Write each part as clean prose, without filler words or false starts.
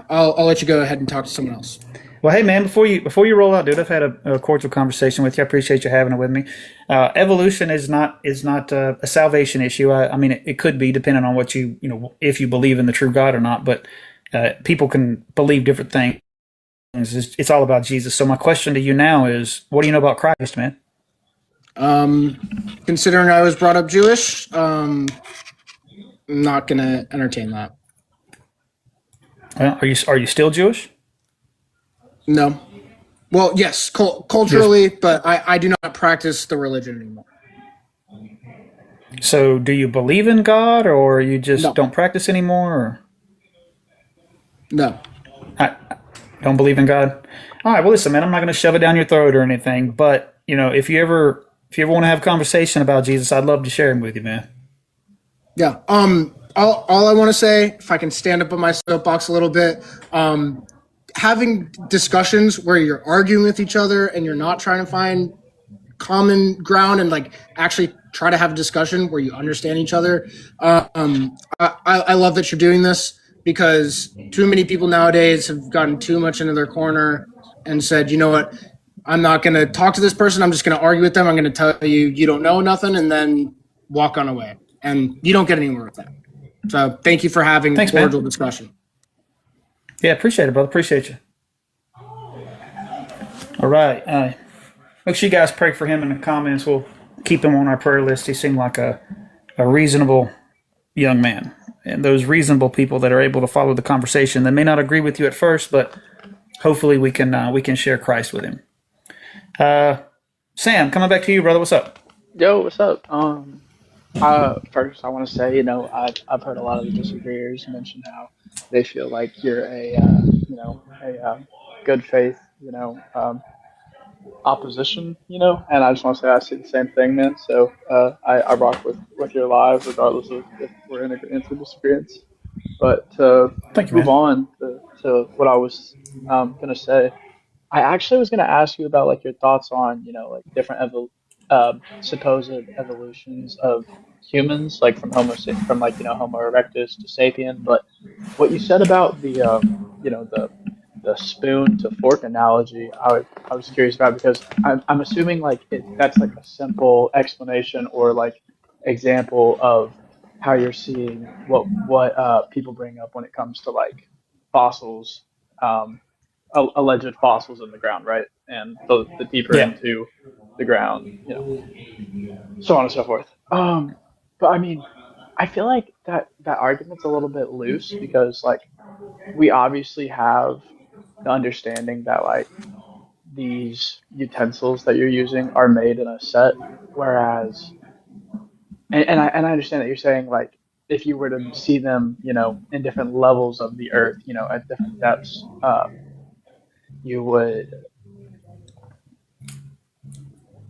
I'll let you go ahead and talk to someone else. Well, hey man, before you roll out, dude, I've had a cordial conversation with you. I appreciate you having it with me. Evolution is not a salvation issue. I mean, it could be depending on what if you believe in the true God or not. But people can believe different things. It's all about Jesus. So my question to you now is, what do you know about Christ, man? Considering I was brought up Jewish, I'm not gonna entertain that. Are you still Jewish? No. Well, yes, culturally, but I do not practice the religion anymore. So do you believe in God, or you just No, don't practice anymore? Or no. I don't believe in God. All right. Well, listen, man. I'm not going to shove it down your throat or anything, but if you ever want to have a conversation about Jesus, I'd love to share him with you, man. Yeah. All I want to say, if I can stand up on my soapbox a little bit, having discussions where you're arguing with each other and you're not trying to find common ground and like actually try to have a discussion where you understand each other. I love that you're doing this because too many people nowadays have gotten too much into their corner and said, you know what, I'm not going to talk to this person. I'm just going to argue with them. I'm going to tell you, you don't know nothing, and then walk on away. And you don't get anywhere with that. So thank you for having a Thanks, man. cordial discussion. Yeah, appreciate it, brother. Appreciate you. All right. Make sure you guys pray for him in the comments. We'll keep him on our prayer list. He seemed like a reasonable young man. And those reasonable people that are able to follow the conversation, they may not agree with you at first, but hopefully we can share Christ with him. Sam, coming back to you, brother. What's up? Yo, what's up? First, I want to say, I've heard a lot of the disagreeers mention how they feel like you're a good faith, opposition, and I just want to say I see the same thing, man. So I rock with your lives, regardless of if we're in agreement or disagreement. But to Thank you, move man. on to what I was gonna say, I actually was gonna ask you about like your thoughts on like different supposed evolutions of humans, like from like Homo erectus to sapien. But what you said about the spoon to fork analogy, I was curious about because I'm assuming like that's like a simple explanation or like example of how you're seeing what people bring up when it comes to like fossils, alleged fossils in the ground, right? And the deeper Yeah. into the ground, so on and so forth. But I mean, I feel like that argument's a little bit loose because like we obviously have the understanding that like these utensils that you're using are made in a set, whereas and I understand that you're saying like if you were to see them, in different levels of the earth, at different depths, you would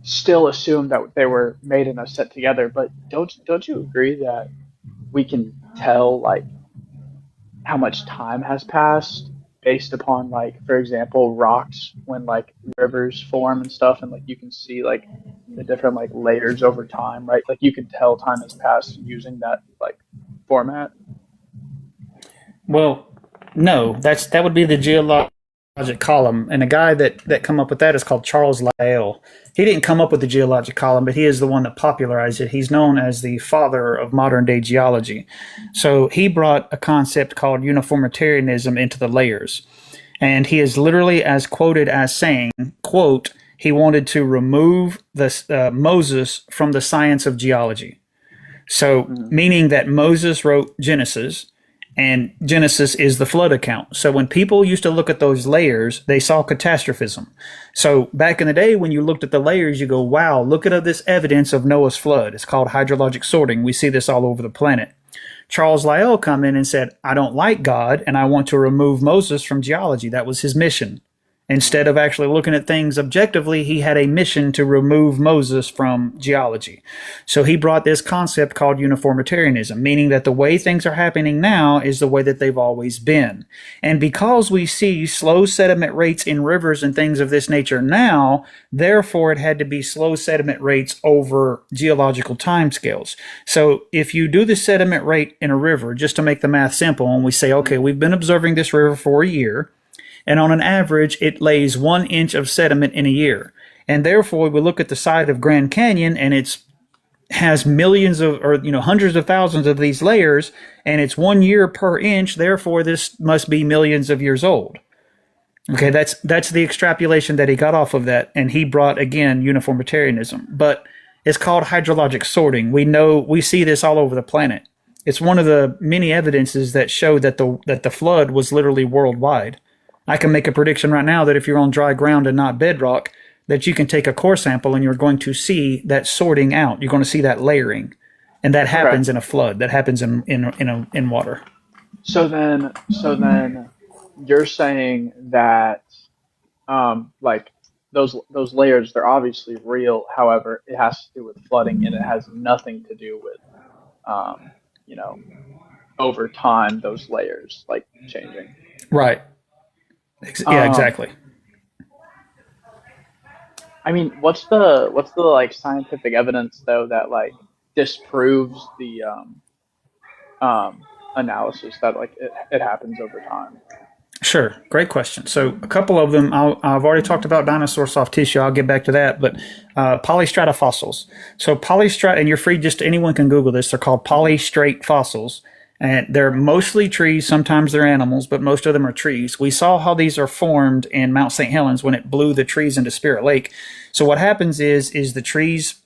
still assume that they were made in a set together. But don't you agree that we can tell like how much time has passed based upon like, for example, rocks when like rivers form and stuff, and like you can see like the different like layers over time, right? Like you can tell time has passed using that like format. Well, no, that would be the geologic column, and the guy that come up with that is called Charles Lyell. He didn't come up with the geologic column, but he is the one that popularized it. He's known as the father of modern day geology. So he brought a concept called uniformitarianism into the layers, and he is literally as quoted as saying, "quote He wanted to remove the Moses from the science of geology." So, meaning that Moses wrote Genesis, and Genesis is the flood account. So when people used to look at those layers, they saw catastrophism. So back in the day, when you looked at the layers, you go, wow, look at this evidence of Noah's flood. It's called hydrologic sorting. We see this all over the planet. Charles Lyell come in and said, I don't like God, and I want to remove Moses from geology. That was his mission. Instead of actually looking at things objectively, he had a mission to remove Moses from geology. So he brought this concept called uniformitarianism, meaning that the way things are happening now is the way that they've always been. And because we see slow sediment rates in rivers and things of this nature now, therefore it had to be slow sediment rates over geological timescales. So if you do the sediment rate in a river, just to make the math simple, and we say, okay, we've been observing this river for a year, and on an average, it lays 1 inch of sediment in a year. And therefore, we look at the side of Grand Canyon, and it's has millions of, or hundreds of thousands of these layers, and it's 1 year per inch. Therefore, this must be millions of years old. Okay, that's the extrapolation that he got off of that, and he brought again uniformitarianism. But it's called hydrologic sorting. We see this all over the planet. It's one of the many evidences that show that the flood was literally worldwide. I can make a prediction right now that if you're on dry ground and not bedrock, that you can take a core sample and you're going to see that sorting out. You're going to see that layering, and that happens in a flood. That happens in water. So then you're saying that like those layers, they're obviously real. However, it has to do with flooding, and it has nothing to do with over time those layers like changing. Right. Yeah, exactly. I mean, what's the like scientific evidence though that like disproves the analysis that like it happens over time? Sure, great question. So a couple of them, I've already talked about dinosaur soft tissue. I'll get back to that, but polystrata fossils. So polystrata, and you're free, just anyone can Google this. They're called polystrate fossils. And they're mostly trees. Sometimes they're animals, but most of them are trees. We saw how these are formed in Mount St. Helens when it blew the trees into Spirit Lake. So what happens is the trees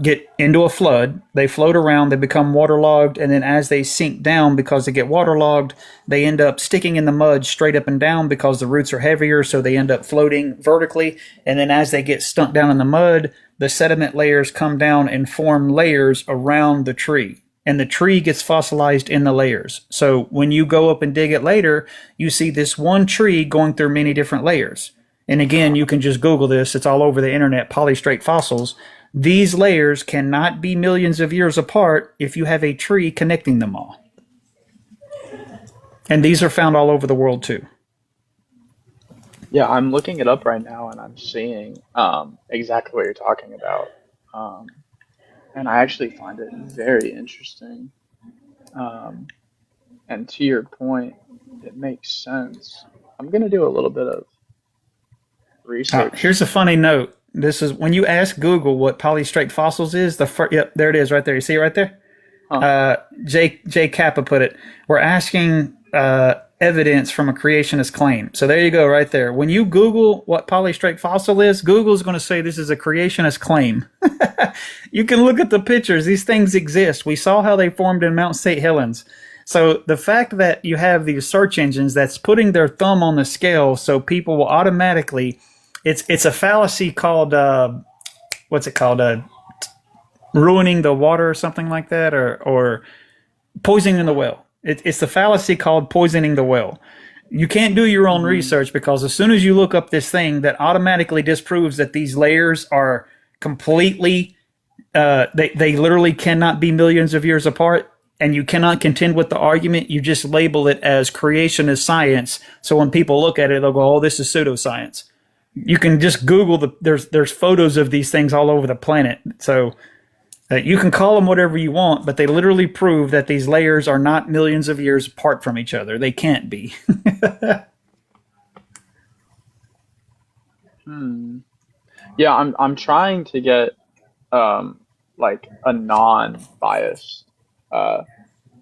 get into a flood, they float around, they become waterlogged, and then as they sink down because they get waterlogged, they end up sticking in the mud straight up and down because the roots are heavier, so they end up floating vertically. And then as they get stunk down in the mud, the sediment layers come down and form layers around the tree. And the tree gets fossilized in the layers. So when you go up and dig it later, you see this one tree going through many different layers. And again, you can just Google this. It's all over the internet, polystrate fossils. These layers cannot be millions of years apart if you have a tree connecting them all. And these are found all over the world too. Yeah, I'm looking it up right now, and I'm seeing exactly what you're talking about. And I actually find it very interesting. And to your point, it makes sense. I'm going to do a little bit of research. Here's a funny note. This is when you ask Google what polystrate fossils is, yep, there it is right there. You see it right there? Huh. J. Kappa put it. We're asking evidence from a creationist claim. So there you go right there. When you Google what polystrate fossil is, Google's going to say this is a creationist claim. You can look at the pictures. These things exist. We saw how they formed in Mount St. Helens. So the fact that you have these search engines that's putting their thumb on the scale so people will automatically, it's a fallacy called, what's it called? Ruining the water or something like that, or poisoning the well. It's the fallacy called poisoning the well. You can't do your own research because as soon as you look up this thing, that automatically disproves that these layers are completely, they literally cannot be millions of years apart, and you cannot contend with the argument. You just label it as creationist science. So when people look at it, they'll go, oh, this is pseudoscience. You can just Google there's photos of these things all over the planet. So you can call them whatever you want, but they literally prove that these layers are not millions of years apart from each other. They can't be. Yeah, I'm trying to get like a non-biased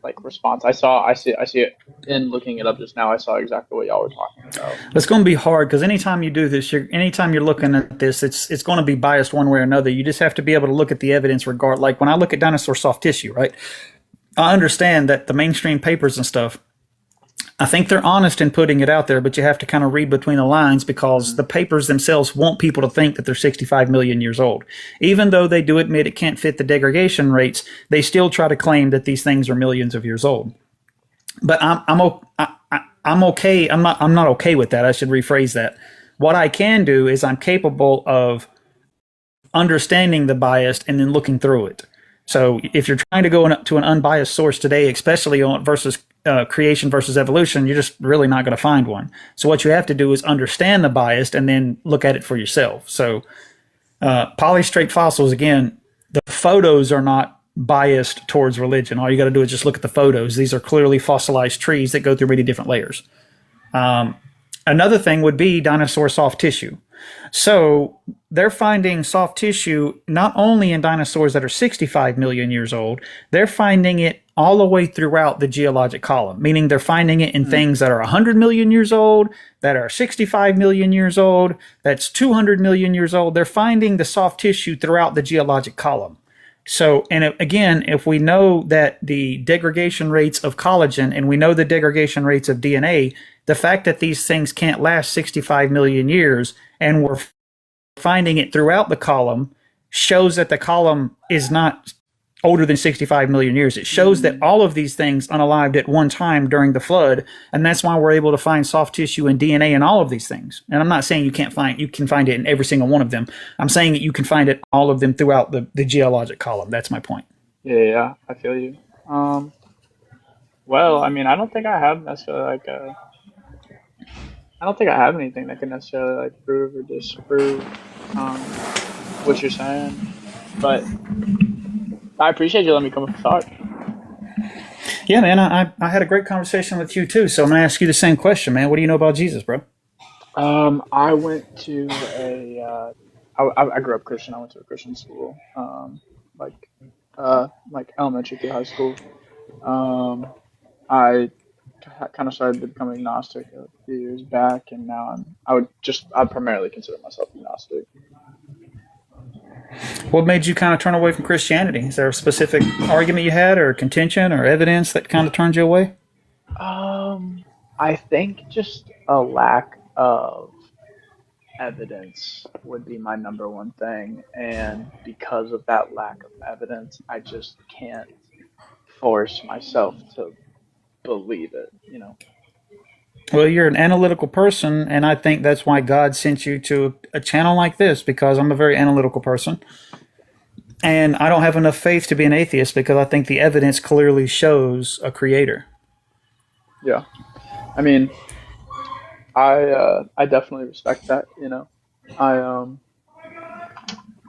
like response. I see it in looking it up just now. I saw exactly what y'all were talking about. It's going to be hard because anytime you do this, anytime you're looking at this, it's going to be biased one way or another. You just have to be able to look at the evidence like when I look at dinosaur soft tissue, right? I understand that the mainstream papers and stuff, I think they're honest in putting it out there, but you have to kind of read between the lines because the papers themselves want people to think that they're 65 million years old. Even though they do admit it can't fit the degradation rates, they still try to claim that these things are millions of years old. But I'm okay. I'm not okay with that. I should rephrase that. What I can do is I'm capable of understanding the bias and then looking through it. So if you're trying to go to an unbiased source today, especially on versus creation versus evolution, you're just really not going to find one. So what you have to do is understand the bias and then look at it for yourself. So polystrate fossils, again, the photos are not biased towards religion. All you got to do is just look at the photos. These are clearly fossilized trees that go through many different layers. Another thing would be dinosaur soft tissue. So they're finding soft tissue not only in dinosaurs that are 65 million years old, they're finding it all the way throughout the geologic column, meaning they're finding it in things that are 100 million years old, that are 65 million years old, that's 200 million years old. They're finding the soft tissue throughout the geologic column. So, and again, if we know that the degradation rates of collagen and we know the degradation rates of DNA, the fact that these things can't last 65 million years and we're finding it throughout the column shows that the column is not older than 65 million years. It shows that all of these things unalived at one time during the flood, and that's why we're able to find soft tissue and DNA in all of these things. And I'm not saying you can find it in every single one of them. I'm saying that you can find it all of them throughout the geologic column. That's my point. Yeah, I feel you. Well, I mean, I don't think I have necessarily I don't think I have anything that can necessarily prove or disprove what you're saying, but I appreciate you letting me come up and talk. Yeah, man, I had a great conversation with you too. So I'm gonna ask you the same question, man. What do you know about Jesus, bro? I went to I grew up Christian. I went to a Christian school, like elementary through high school. I kind of started to become agnostic a few years back, and now I'd primarily consider myself agnostic. What made you kind of turn away from Christianity? Is there a specific argument you had, or contention, or evidence that kind of turned you away? I think just a lack of evidence would be my number one thing, and because of that lack of evidence, I just can't force myself to believe it, Well, you're an analytical person, and I think that's why God sent you to a channel like this, because I'm a very analytical person. And I don't have enough faith to be an atheist because I think the evidence clearly shows a creator. Yeah. I mean, I definitely respect that,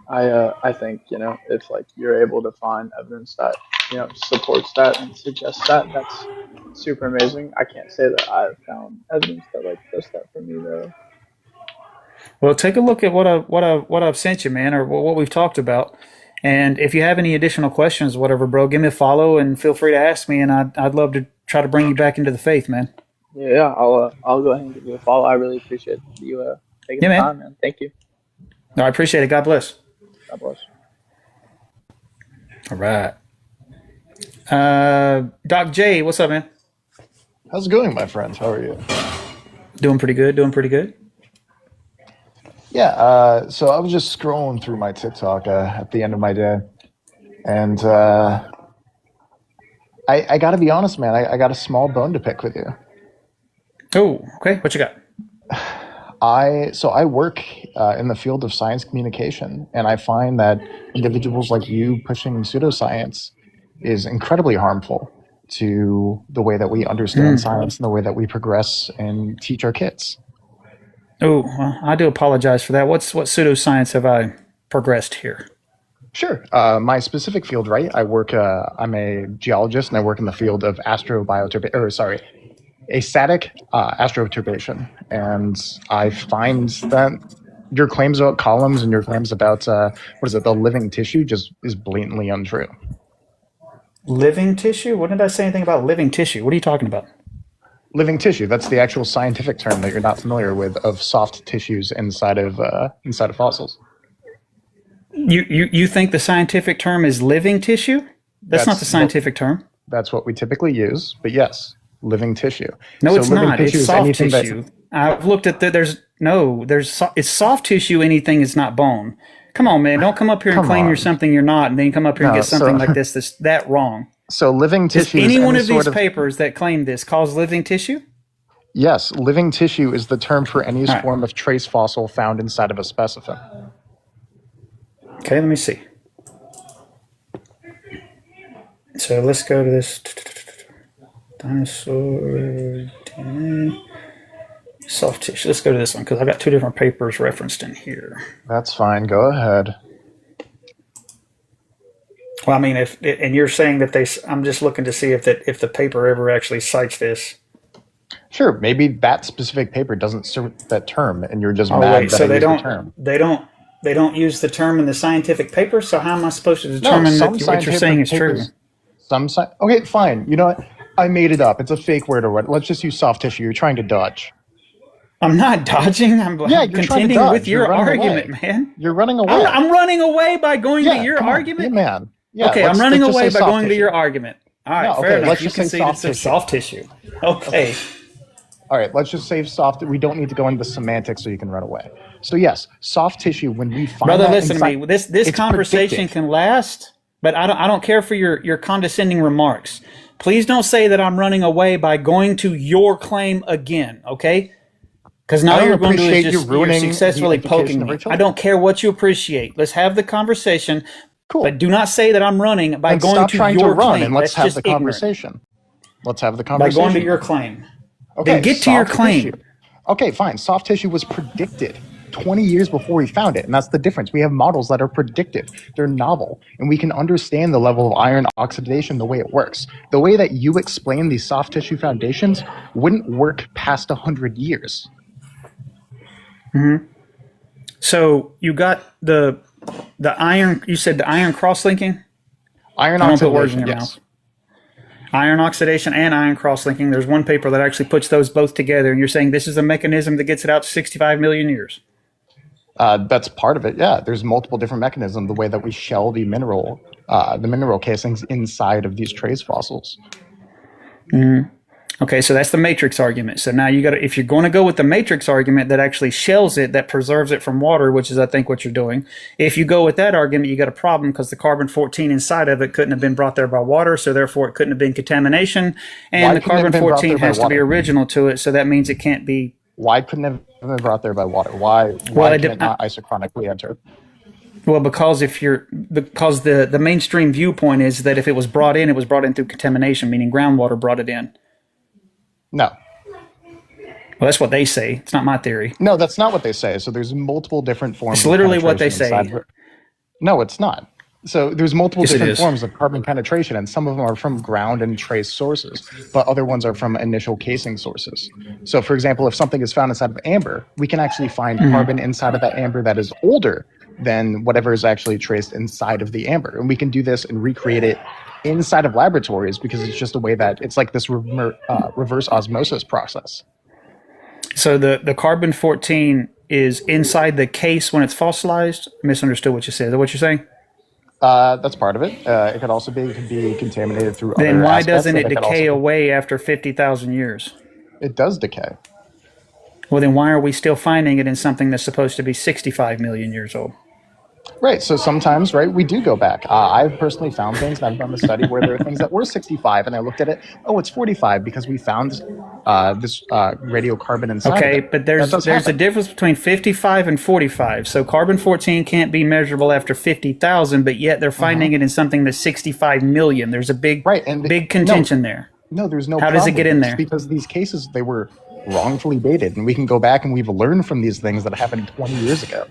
I think, if you're able to find evidence that, supports that and suggests that, that's super amazing. I can't say that I've found evidence that does that for me though. Well, take a look at what I've sent you, man, or what we've talked about. And if you have any additional questions, whatever, bro, give me a follow and feel free to ask me. And I'd love to try to bring you back into the faith, man. Yeah, I'll go ahead and give you a follow. I really appreciate you taking the time, man. Thank you. No, I appreciate it. God bless. God bless. All right. Doc J, what's up, man? How's it going, my friends? How are you? Doing pretty good. Yeah, so I was just scrolling through my TikTok at the end of my day, and I got to be honest, man. I got a small bone to pick with you. Oh, okay. What you got? I work in the field of science communication, and I find that individuals like you pushing pseudoscience is incredibly harmful to the way that we understand science and the way that we progress and teach our kids. Oh, well, I do apologize for that. What pseudoscience have I progressed here? Sure. My specific field, right? I'm a geologist, and I work in the field of astatic astroturbation. And I find that your claims about columns and your claims about the living tissue just is blatantly untrue. Living tissue? When did I say anything about living tissue? What are you talking about? Living tissue. That's the actual scientific term that you're not familiar with of soft tissues inside of fossils. You think the scientific term is living tissue? That's not the scientific term. That's what we typically use, but yes, living tissue. No, it's not. It's soft tissue. I've looked at it's soft tissue. Anything is not bone. Come on, man. Don't come up here and claim you're something you're not, and then come up here and get something like this that's that wrong. So living tissue. Is any one of these papers that claim this calls living tissue? Yes, living tissue is the term for any right. form of trace fossil found inside of a specimen. Okay, let me see. So let's go to this dinosaur soft tissue. Let's go to this one because I got two different papers referenced in here. That's fine. Go ahead. Well, I mean, and you're saying that I'm just looking to see if the paper ever actually cites this. Sure, maybe that specific paper doesn't serve that term, and you're just Oh mad wait, that so I used the term. they don't use the term in the scientific paper. So how am I supposed to determine that what you're saying is true? Okay, fine. You know what? I made it up. It's a fake word or what? Let's just use soft tissue. You're trying to dodge. I'm not dodging. I'm Yeah, you're trying to contending dodge. with your You're running argument, away. man. You're running away. I'm running away by going to your come on, argument. be a man. Yeah, Okay, let's I'm running just away say by soft going to tissue. your argument. All right, No, fair okay, enough. let's You just say conceded soft to tissue. soft tissue. Okay. All right, let's just say soft. We don't need to go into the semantics so you can run away. So yes, soft tissue. When we find Brother, that listen inside, to me. This it's conversation predictive. can last, but I don't care for your condescending remarks. Please don't say that I'm running away by going to your claim again, okay? Because now I don't you're going to appreciate is you just ruining you're successfully the education poking of me. our I children. don't care what you appreciate. Let's have the conversation, Cool. but do not say that I'm running by And going stop to trying your to run claim. and let's That's have just the ignorant. conversation. Let's have the By conversation. going to your claim. Okay, Then get to your soft claim. tissue. Okay, fine. Soft tissue was predicted 20 years before we found it, and that's the difference. We have models that are predictive. They're novel, and we can understand the level of iron oxidation, the way it works. The way that you explain these soft tissue foundations wouldn't work past 100 years. So you got the iron. You said the iron cross-linking. Iron I don't put words in oxidation, your yes. mouth. Iron oxidation and iron cross-linking. There's one paper that actually puts those both together, and you're saying this is a mechanism that gets it out to 65 million years. That's part of it, yeah. There's multiple different mechanisms, the way that we shell the mineral casings inside of these trace fossils. Okay, so that's the matrix argument. So now you got to, if you're going to go with the matrix argument that actually shells it, that preserves it from water, which is I think what you're doing. If you go with that argument, you got a problem because the carbon-14 inside of it couldn't have been brought there by water, so therefore it couldn't have been contamination. And Why the couldn't it have been brought carbon-14 there by has to be water? original to it, so that means it can't be. Why couldn't it have been brought there by water? Why Well, can it not isochronically enter? Well, because the mainstream viewpoint is that if it was brought in through contamination, meaning groundwater brought it in. No. Well, that's what they say. It's not my theory. No, that's not what they say. So there's multiple different forms. It's literally what they penetration say. inside. No, it's not. So there's multiple Yes, it different is. forms of carbon penetration, and some of them are from ground and trace sources, but other ones are from initial casing sources. So, for example, if something is found inside of amber, we can actually find carbon inside of that amber that is older than whatever is actually traced inside of the amber. And we can do this and recreate it inside of laboratories because it's just a way that it's like this reverse osmosis process. So the carbon-14 is inside the case when it's fossilized? I misunderstood what you said. Is that what you're saying? That's part of it. It could also be contaminated through Then other why aspects doesn't that it could decay also- away after 50,000 years? It does decay. Well, then why are we still finding it in something that's supposed to be 65 million years old? Right. So sometimes, right, we do go back. I've personally found things, and I've done the study where there are things that were 65, and I looked at it. Oh, it's 45 because we found this radiocarbon inside. Okay, of it. but there's That does a happen. difference between 55 and 45. So carbon-14 can't be measurable after 50,000, but yet they're finding it in something that's 65 million. There's a big Right, and big contention there. No, there's no. How does it problem get in with this there? Because these cases they were wrongfully dated, and we can go back and we've learned from these things that happened 20 years ago.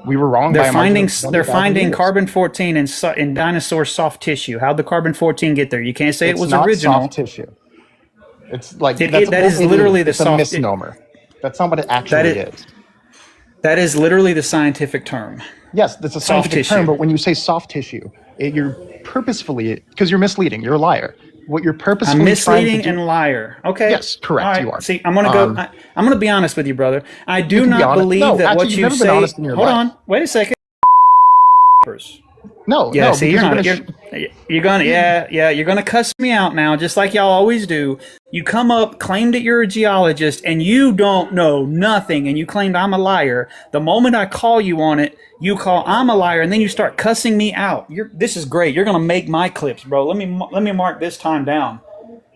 We were wrong. They're by a margin finding of 20,000 they're finding years. carbon-14 in dinosaur soft tissue. How'd the carbon-14 get there? You can't say It's it was not original. soft tissue. It's like That that's is it literally the it's a soft- misnomer. That's not what it actually is. That is literally the scientific term. Yes, that's a scientific tissue. term, but when you say soft tissue, you're purposefully, because you're misleading. You're a liar. What you're purposefully I'm misleading trying to do, and liar. Okay. Yes, correct, All right. you are. See, I'm gonna go. I'm gonna be honest with you, brother. I do can be not honest. believe No, that actually, what you've you never been say. honest in your Hold life. on. Wait a second. no, Yeah. no, See, because you're not. gonna You're gonna. Yeah. You're gonna cuss me out now, just like y'all always do. You come up, claim that you're a geologist, and you don't know nothing, and you claimed I'm a liar. The moment I call you on it, you call I'm a liar, and then you start cussing me out. This is great. You're gonna make my clips, bro. Let me mark this time down.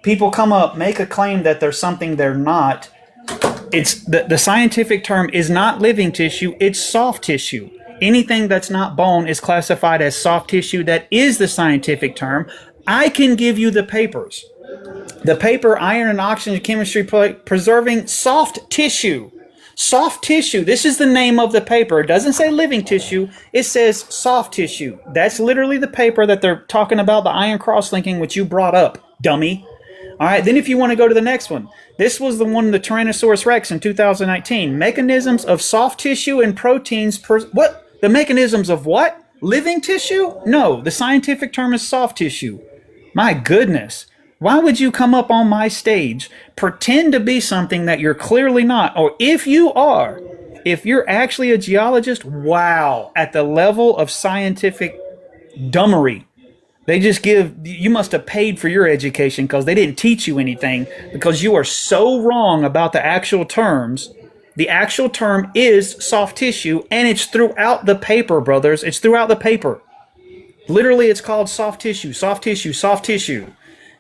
People come up, make a claim that there's something they're not, It's the scientific term is not living tissue, it's soft tissue. Anything that's not bone is classified as soft tissue. That is the scientific term. I can give you the papers. The paper, Iron and Oxygen Chemistry Preserving Soft Tissue. Soft tissue. This is the name of the paper. It doesn't say living tissue. It says soft tissue. That's literally the paper that they're talking about, the iron cross-linking, which you brought up, dummy. All right, then if you want to go to the next one, this was the one, the Tyrannosaurus Rex in 2019. Mechanisms of soft tissue and proteins. What? The mechanisms of what? Living tissue? No, the scientific term is soft tissue. My goodness. Why would you come up on my stage, pretend to be something that you're clearly not? Or if you are, if you're actually a geologist, wow, at the level of scientific dummery. They just you must have paid for your education because they didn't teach you anything, because you are so wrong about the actual terms. The actual term is soft tissue, and it's throughout the paper, brothers. It's throughout the paper. Literally, it's called soft tissue, soft tissue, soft tissue.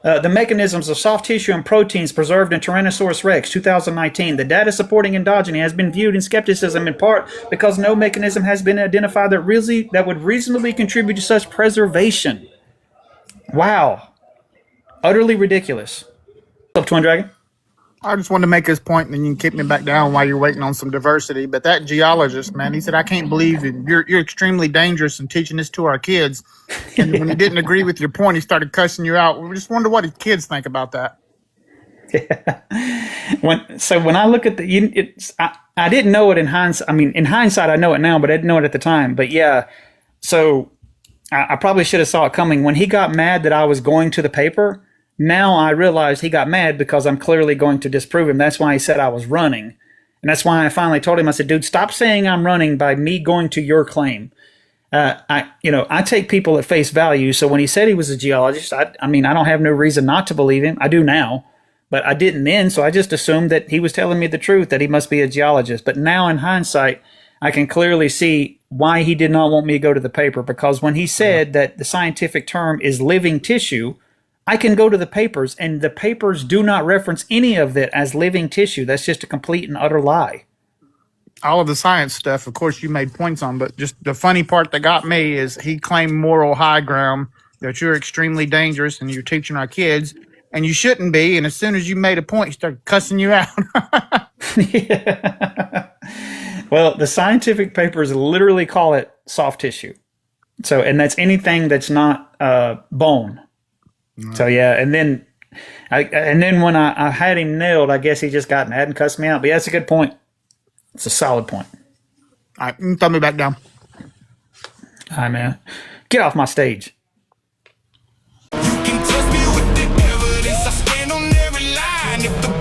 The mechanisms of soft tissue and proteins preserved in Tyrannosaurus Rex, 2019. The data supporting endogeny has been viewed in skepticism in part because no mechanism has been identified that would reasonably contribute to such preservation. Wow. Utterly ridiculous. What's up, Twin Dragon? I just wanted to make this point, and then you can kick me back down while you're waiting on some diversity. But that geologist, man, he said, I can't believe it. You're extremely dangerous in teaching this to our kids. And when he didn't agree with your point, he started cussing you out. We just wonder what his kids think about that. When I look at I didn't know it in hindsight. I mean, in hindsight, I know it now, but I didn't know it at the time. But yeah, so I probably should have saw it coming. When he got mad that I was going to the paper, now I realized he got mad because I'm clearly going to disprove him. That's why he said I was running. And that's why I finally told him, I said, dude, stop saying I'm running by me going to your claim. I take people at face value. So when he said he was a geologist, I mean, I don't have no reason not to believe him. I do now, but I didn't then. So I just assumed that he was telling me the truth, that he must be a geologist. But now in hindsight, I can clearly see why he did not want me to go to the paper, because when he said that the scientific term is living tissue, I can go to the papers, and the papers do not reference any of it as living tissue. That's just a complete and utter lie. All of the science stuff, of course, you made points on, but just the funny part that got me is he claimed moral high ground that you're extremely dangerous and you're teaching our kids, and you shouldn't be. And as soon as you made a point, he started cussing you out. Yeah. Well, the scientific papers literally call it soft tissue. So, and that's anything that's not bone. So yeah, and then when I had him nailed, I guess he just got mad and cussed me out. But yeah, that's a good point. It's a solid point. All right, throw me back down. All right, man. Get off my stage. You can trust me with the evidence. I stand on every line. If the